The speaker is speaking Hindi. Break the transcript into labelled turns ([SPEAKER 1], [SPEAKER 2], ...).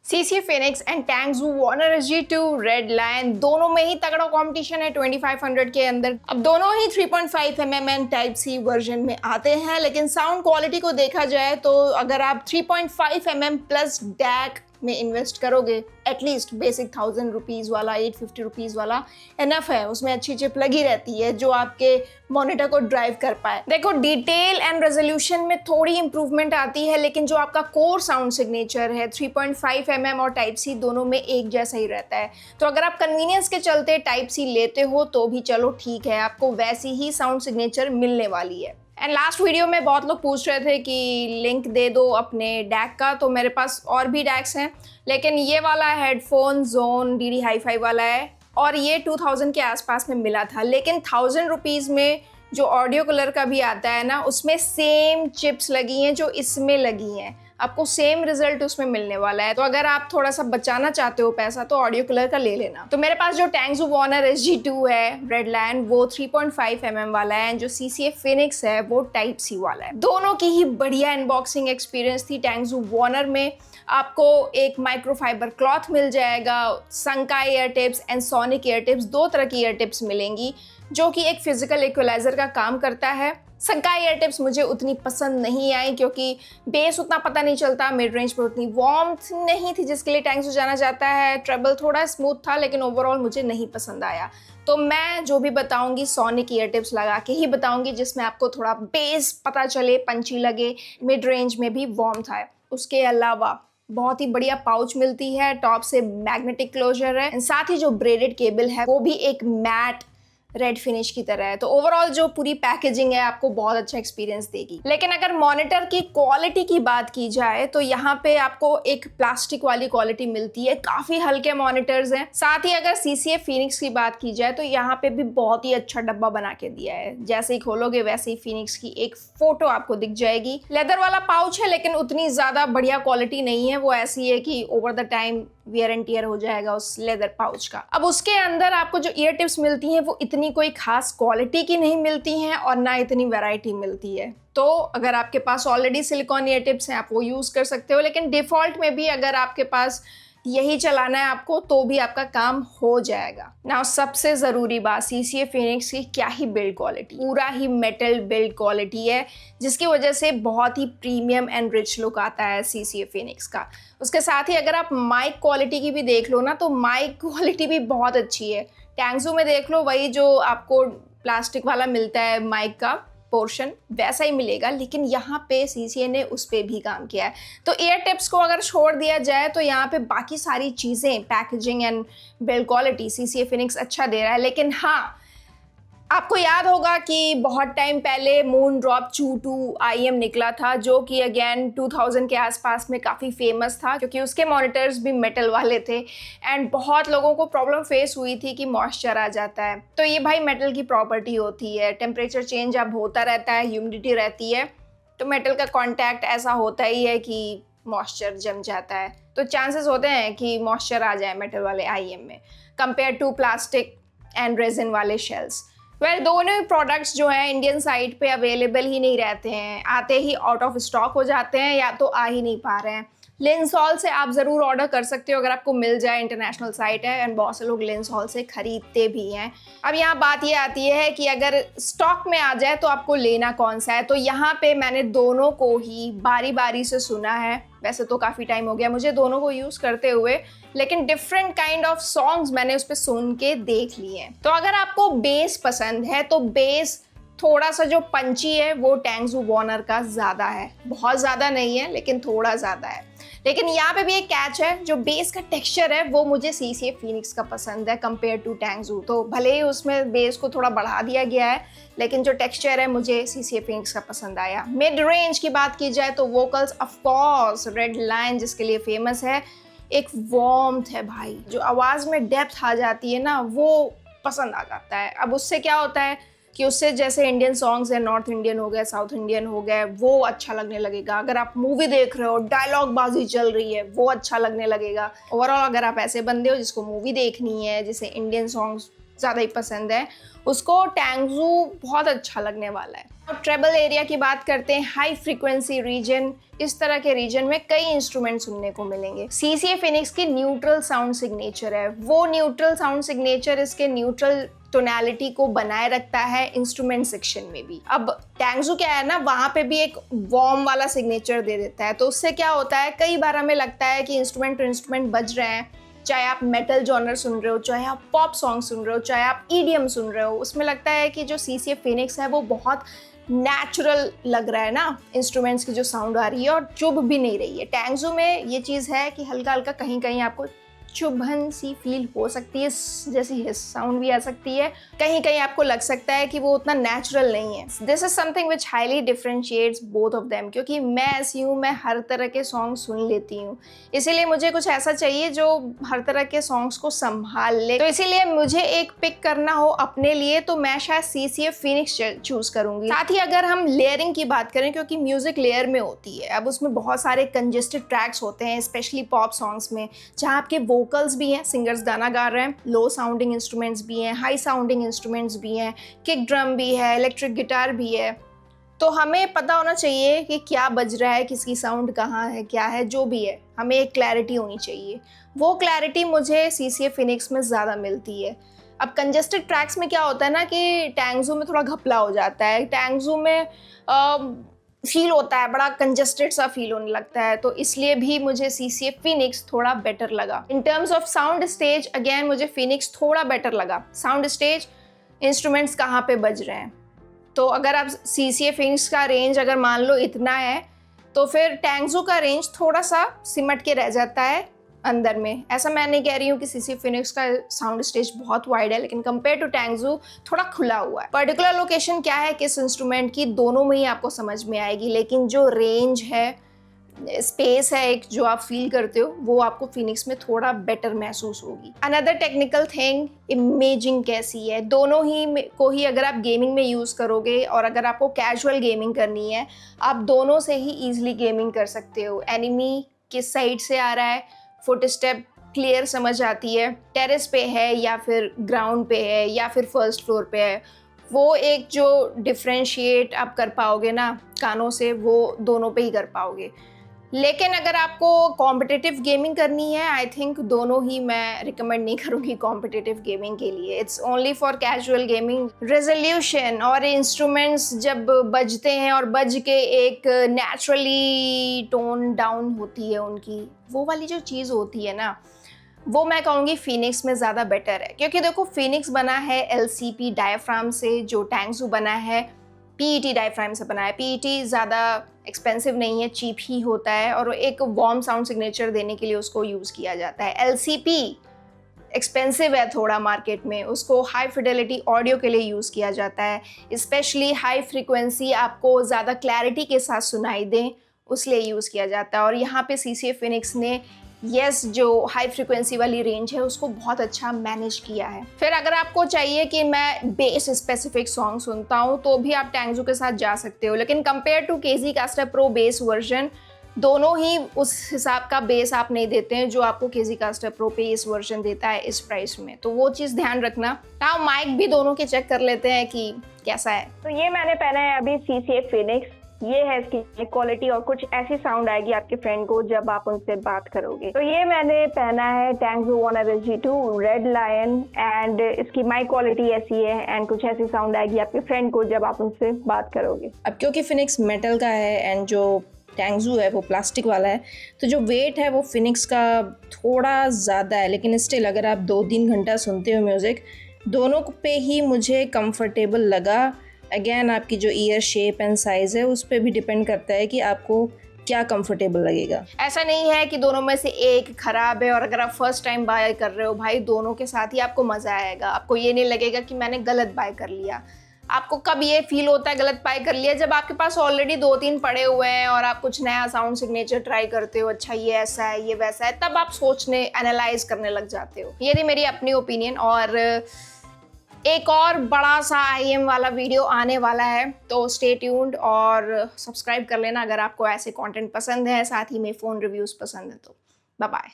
[SPEAKER 1] CC Phoenix and Tangzu Wan'er SG2 red lion दोनों में ही तगड़ा कंपटीशन है 2500 के अंदर। अब दोनों ही 3.5 mm and type C version में आते हैं, लेकिन साउंड क्वालिटी को देखा जाए तो अगर आप 3.5 mm प्लस डैक में इन्वेस्ट करोगे, एटलीस्ट बेसिक 1000 रुपीज़ वाला 850 रुपीज़ वाला इनफ है। उसमें अच्छी चिप लगी रहती है जो आपके मॉनिटर को ड्राइव कर पाए। देखो, डिटेल एंड रेजोल्यूशन में थोड़ी इंप्रूवमेंट आती है, लेकिन जो आपका कोर साउंड सिग्नेचर है 3.5 mm और टाइप सी दोनों में एक जैसा ही रहता है। तो अगर आप कन्वीनियंस के चलते टाइप सी लेते हो तो भी चलो ठीक है, आपको वैसी ही साउंड सिग्नेचर मिलने वाली है। एंड लास्ट वीडियो में बहुत लोग पूछ रहे थे कि लिंक दे दो अपने डैक का, तो मेरे पास और भी डैक्स हैं, लेकिन ये वाला हेडफोन जोन DD हाई-फाई वाला है और ये 2000 के आसपास में मिला था। लेकिन 1000 रुपीज़ में जो ऑडियो कलर का भी आता है ना, उसमें सेम चिप्स लगी हैं जो इसमें लगी हैं, आपको सेम रिजल्ट उसमें मिलने वाला है। तो अगर आप थोड़ा सा बचाना चाहते हो पैसा तो ऑडियो कलर का ले लेना। तो मेरे पास जो टैंगजू वार्नर SG2 है रेड लायन वो 3.5 mm वाला है, जो CCA फिनिक्स है वो टाइप सी वाला है। दोनों की ही बढ़िया अनबॉक्सिंग एक्सपीरियंस थी। टैंगजू वार्नर में आपको एक माइक्रोफाइबर क्लॉथ मिल जाएगा, Sancai ear tips and sonic ear tips, दो तरह की ईयर टिप्स मिलेंगी जो कि एक फिजिकल इक्वलाइजर का काम करता है। संकाई ईयर टिप्स मुझे उतनी पसंद नहीं आई क्योंकि बेस उतना पता नहीं चलता, मिड रेंज पर उतनी वार्मथ नहीं थी जिसके लिए टैंगजू जाना जाता है, ट्रेबल थोड़ा स्मूथ था, लेकिन ओवरऑल मुझे नहीं पसंद आया। तो मैं जो भी बताऊंगी सोनिक ईयर टिप्स लगा के ही बताऊंगी, जिसमें आपको थोड़ा बेस पता चले, पंची लगे, मिड रेंज में भी वार्मथ आए। उसके अलावा बहुत ही बढ़िया पाउच मिलती है, टॉप से मैग्नेटिक क्लोजर है, साथ ही जो ब्रेडेड केबल है वो भी एक मैट रेड फिनिश की तरह है। तो ओवरऑल जो पूरी पैकेजिंग है आपको बहुत अच्छा एक्सपीरियंस देगी। लेकिन अगर मॉनिटर की क्वालिटी की बात की जाए तो यहाँ पे आपको एक प्लास्टिक वाली क्वालिटी मिलती है, काफी हल्के मॉनिटर्स हैं। साथ ही अगर CCA फिनिक्स की बात की जाए तो यहाँ पे भी बहुत ही अच्छा डब्बा बना के दिया है, जैसे ही खोलोगे वैसे ही फिनिक्स की एक फोटो आपको दिख जाएगी। लेदर वाला पाउच है लेकिन उतनी ज्यादा बढ़िया क्वालिटी नहीं है, वो ऐसी है कि over the time wear and tear हो जाएगा उस लेदर पाउच का। अब उसके अंदर आपको जो ईयर टिप्स मिलती हैं वो इतनी कोई खास क्वालिटी की नहीं मिलती हैं और ना इतनी वैरायटी मिलती है। तो अगर आपके पास ऑलरेडी सिलिकॉन ईयर टिप्स हैं आप वो यूज कर सकते हो, लेकिन डिफॉल्ट में भी अगर आपके पास यही चलाना है आपको तो भी आपका काम हो जाएगा। नाउ सबसे ज़रूरी बात, CCA फिनिक्स की क्या ही बिल्ड क्वालिटी, पूरा ही मेटल बिल्ड क्वालिटी है, जिसकी वजह से बहुत ही प्रीमियम एंड रिच लुक आता है CCA फिनिक्स का। उसके साथ ही अगर आप माइक क्वालिटी की भी देख लो ना, तो माइक क्वालिटी भी बहुत अच्छी है। टैंगजू में देख लो, वही जो आपको प्लास्टिक वाला मिलता है माइक का पोर्शन वैसा ही मिलेगा, लेकिन यहाँ पे CCA ने उस पर भी काम किया है। तो ईयर टिप्स को अगर छोड़ दिया जाए तो यहाँ पे बाकी सारी चीज़ें, packaging and build quality CCA Phoenix अच्छा दे रहा है। लेकिन हाँ, आपको याद होगा कि बहुत टाइम पहले मून ड्रॉप चू 2 IM निकला था, जो कि अगेन 2000 के आसपास में काफ़ी फेमस था क्योंकि उसके मॉनिटर्स भी मेटल वाले थे एंड बहुत लोगों को प्रॉब्लम फेस हुई थी कि मॉइस्चर आ जाता है। तो ये भाई मेटल की प्रॉपर्टी होती है, टेम्परेचर चेंज अब होता रहता है, ह्यूमिडिटी रहती है, तो मेटल का कॉन्टैक्ट ऐसा होता ही है कि मॉइस्चर जम जाता है। तो चांसेस होते हैं कि मॉइस्चर आ जाए मेटल वाले IM में compare to plastic and resin वाले शेल्स। दोनों ही प्रोडक्ट्स जो हैं इंडियन साइट पे अवेलेबल ही नहीं रहते हैं, आते ही आउट ऑफ स्टॉक हो जाते हैं या तो आ ही नहीं पा रहे हैं। लिंसॉल से आप ज़रूर ऑर्डर कर सकते हो अगर आपको मिल जाए, इंटरनेशनल साइट है एंड बहुत से लोग लिंसॉल से ख़रीदते भी हैं। अब यहाँ बात ये आती है कि अगर स्टॉक में आ जाए तो आपको लेना कौन सा है। तो यहाँ पे मैंने दोनों को ही बारी बारी से सुना है, वैसे तो काफ़ी टाइम हो गया मुझे दोनों को यूज़ करते हुए, लेकिन डिफरेंट काइंड ऑफ सॉन्ग्स मैंने उस पर सुन के देख लिए हैं। तो अगर आपको बेस पसंद है तो बेस थोड़ा सा जो पंची है वो टैंगजू वार्नर का ज़्यादा है, बहुत ज़्यादा नहीं है लेकिन थोड़ा ज़्यादा है। लेकिन यहाँ पे भी एक कैच है, जो बेस का टेक्सचर है वो मुझे CCA फिनिक्स का पसंद है कंपेयर टू टैंगजू। तो भले ही उसमें बेस को थोड़ा बढ़ा दिया गया है, लेकिन जो टेक्सचर है मुझे CCA फिनिक्स का पसंद आया। मिड रेंज की बात की जाए तो vocals of course red lion जिसके लिए फेमस है, एक वार्मथ है भाई, जो आवाज़ में डेप्थ आ जाती है ना वो पसंद आ जाता है। अब उससे क्या होता है कि उससे जैसे इंडियन सॉन्ग्स है, नॉर्थ इंडियन हो गए, साउथ इंडियन हो गए, वो अच्छा लगने लगेगा। अगर आप मूवी देख रहे हो, डायलॉग बाजी चल रही है, वो अच्छा लगने लगेगा। ओवरऑल अगर आप ऐसे बंदे हो जिसको मूवी देखनी है, जिसे इंडियन सॉन्ग्स ज़्यादा ही पसंद है, उसको टैंगजू बहुत अच्छा लगने वाला है। अब ट्रेबल एरिया की बात करते हैं, हाई फ्रीक्वेंसी रीजन, इस तरह के रीजन में कई इंस्ट्रूमेंट सुनने को मिलेंगे। CCA फिनिक्स की न्यूट्रल साउंड सिग्नेचर है, वो न्यूट्रल साउंड सिग्नेचर इसके न्यूट्रल टोनैलिटी को बनाए रखता है इंस्ट्रूमेंट सेक्शन में भी। अब टैंगजू क्या है ना, वहाँ पे भी एक वार्म वाला सिग्नेचर दे देता है, तो उससे क्या होता है, कई बार हमें लगता है कि इंस्ट्रूमेंट टू इंस्ट्रूमेंट बज रहे हैं, चाहे आप मेटल जॉनर सुन रहे हो, चाहे आप पॉप सॉन्ग सुन रहे हो, चाहे आप EDM सुन रहे हो, उसमें लगता है कि जो CCA फिनिक्स है वो बहुत नेचुरल लग रहा है ना, इंस्ट्रूमेंट्स की जो साउंड आ रही है और चुभ भी नहीं रही है। टैंगजू में ये चीज़ है कि हल्का हल्का कहीं कहीं आपको चुभन सी फील हो सकती है, जैसी हिस साउंड भी आ सकती है, कहीं कहीं आपको लग सकता है कि वो उतना नेचुरल नहीं है। This is something which highly differentiates both of them, क्योंकि मैं ऐसी हूँ, मैं हर तरह के सॉन्ग सुन लेती हूँ, इसीलिए मुझे कुछ ऐसा चाहिए जो हर तरह के सॉन्ग्स को संभाल ले। तो इसीलिए मुझे एक पिक करना हो अपने लिए तो मैं शायद CCA फिनिक्स चूज करूंगी। साथ ही अगर हम लेयरिंग की बात करें, क्योंकि म्यूजिक लेयर में होती है, अब उसमें बहुत सारे कंजेस्टेड ट्रैक्स होते हैं, स्पेशली पॉप सॉन्ग्स में, जहाँ आपके वोकल्स भी हैं, सिंगर्स गाना गा रहे हैं, लो साउंडिंग इंस्ट्रूमेंट्स भी हैं, हाई साउंडिंग इंस्ट्रूमेंट्स भी हैं, किक ड्रम भी है, इलेक्ट्रिक गिटार भी है, तो हमें पता होना चाहिए कि क्या बज रहा है, किसकी साउंड कहाँ है, क्या है, जो भी है, हमें एक क्लैरिटी होनी चाहिए। वो क्लैरिटी मुझे CCA फिनिक्स में ज़्यादा मिलती है। अब कंजेस्टेड ट्रैक्स में क्या होता है ना कि टैंगजू में थोड़ा घपला हो जाता है, टैंगजू में फील होता है, बड़ा कंजेस्टेड सा फील होने लगता है, तो इसलिए भी मुझे CCA फिनिक्स थोड़ा बेटर लगा। In terms of sound stage again मुझे फिनिक्स थोड़ा बेटर लगा। साउंड स्टेज, इंस्ट्रूमेंट्स कहाँ पे बज रहे हैं, तो अगर आप CCA फिनिक्स का रेंज अगर मान लो इतना है, तो फिर टैंगजू का रेंज थोड़ा सा सिमट के रह जाता है अंदर में। ऐसा मैं नहीं कह रही हूँ कि CCA फिनिक्स का साउंड स्टेज बहुत वाइड है, लेकिन कंपेयर टू टैंगजू थोड़ा खुला हुआ है। पर्टिकुलर लोकेशन क्या है किस इंस्ट्रूमेंट की, दोनों में ही आपको समझ में आएगी, लेकिन जो रेंज है, स्पेस है एक जो आप फील करते हो, वो आपको फिनिक्स में थोड़ा बेटर महसूस होगी। अनदर टेक्निकल थिंग, इमेजिंग कैसी है, दोनों ही को ही अगर आप गेमिंग में यूज़ करोगे और अगर आपको कैजुअल गेमिंग करनी है, आप दोनों से ही ईजिली गेमिंग कर सकते हो। एनिमी किस साइड से आ रहा है, फुट स्टेप क्लियर समझ आती है, टेरेस पे है या फिर ग्राउंड पे है या फिर फर्स्ट फ्लोर पे है, वो एक जो डिफ्रेंशिएट आप कर पाओगे ना कानों से, वो दोनों पे ही कर पाओगे। लेकिन अगर आपको कॉम्पिटिटिव गेमिंग करनी है, आई थिंक दोनों ही मैं रिकमेंड नहीं करूँगी कॉम्पिटिटिव गेमिंग के लिए। It's only for casual gaming. Resolution और इंस्ट्रूमेंट्स जब बजते हैं और बज के एक नेचुरली टोन डाउन होती है उनकी, वो वाली जो चीज़ होती है ना, वो मैं कहूँगी फिनिक्स में ज़्यादा बेटर है। क्योंकि देखो फिनिक्स बना है LCP डायफ्राम से, जो टैंगजू बना है PET डायफ्राम से बना है। PET ज़्यादा एक्सपेंसिव नहीं है, चीप ही होता है और एक वार्म साउंड सिग्नेचर देने के लिए उसको यूज़ किया जाता है। LCP एक्सपेंसिव है थोड़ा मार्केट में, उसको हाई फिडेलिटी ऑडियो के लिए यूज़ किया जाता है, स्पेशली हाई फ्रीक्वेंसी आपको ज़्यादा क्लैरिटी के साथ सुनाई दें उसलिए यूज़ किया जाता है। और यहाँ पे CCA फिनिक्स ने जो हाई फ्रीक्वेंसी वाली रेंज है उसको बहुत अच्छा मैनेज किया है। फिर अगर आपको चाहिए कि मैं बेस स्पेसिफिक सॉन्ग सुनता हूँ तो भी आप टैंगजू के साथ जा सकते हो, लेकिन compare to KZ Caster Pro base version, दोनों ही उस हिसाब का बेस आप नहीं देते हैं जो आपको KZ Caster Pro base version देता है इस प्राइस में, तो वो चीज़ ध्यान रखना। नाउ माइक भी दोनों के चेक कर लेते हैं कि कैसा है।
[SPEAKER 2] तो ये मैंने पहना है अभी CCA फिनिक्स, ये है इसकी क्वालिटी और कुछ ऐसी साउंड आएगी आपके फ्रेंड को जब आप उनसे बात करोगे। तो ये मैंने पहना है Tangzu One RSG2 red lion and इसकी माइक क्वालिटी ऐसी है एंड कुछ ऐसी साउंड आएगी आपके फ्रेंड को जब आप उनसे बात करोगे।
[SPEAKER 1] अब क्योंकि फिनिक्स मेटल का है एंड जो टैंगजू है वो प्लास्टिक वाला है, तो जो वेट है वो फिनिक्स का थोड़ा ज़्यादा है, लेकिन स्टिल अगर आप 2-3 घंटा सुनते हो म्यूज़िक, दोनों पे ही मुझे कंफर्टेबल लगा। अगेन आपकी जो ईयर शेप एंड साइज़ है उस पर भी डिपेंड करता है कि आपको क्या कंफर्टेबल लगेगा। ऐसा नहीं है कि दोनों में से एक खराब है और अगर आप फर्स्ट टाइम बाय कर रहे हो भाई, दोनों के साथ ही आपको मज़ा आएगा। आपको ये नहीं लगेगा कि मैंने गलत बाय कर लिया। आपको कब ये फील होता है गलत बाय कर लिया, जब आपके पास ऑलरेडी 2-3 पड़े हुए हैं और आप कुछ नया साउंड सिग्नेचर ट्राई करते हो, अच्छा ये ऐसा है ये वैसा है, तब आप सोचने एनालाइज करने लग जाते हो। ये थी मेरी अपनी ओपिनियन। और एक और बड़ा सा IEM वाला वीडियो आने वाला है, तो स्टे ट्यून्ड और सब्सक्राइब कर लेना अगर आपको ऐसे कंटेंट पसंद है, साथ ही में फ़ोन रिव्यूज़ पसंद है तो। Bye bye.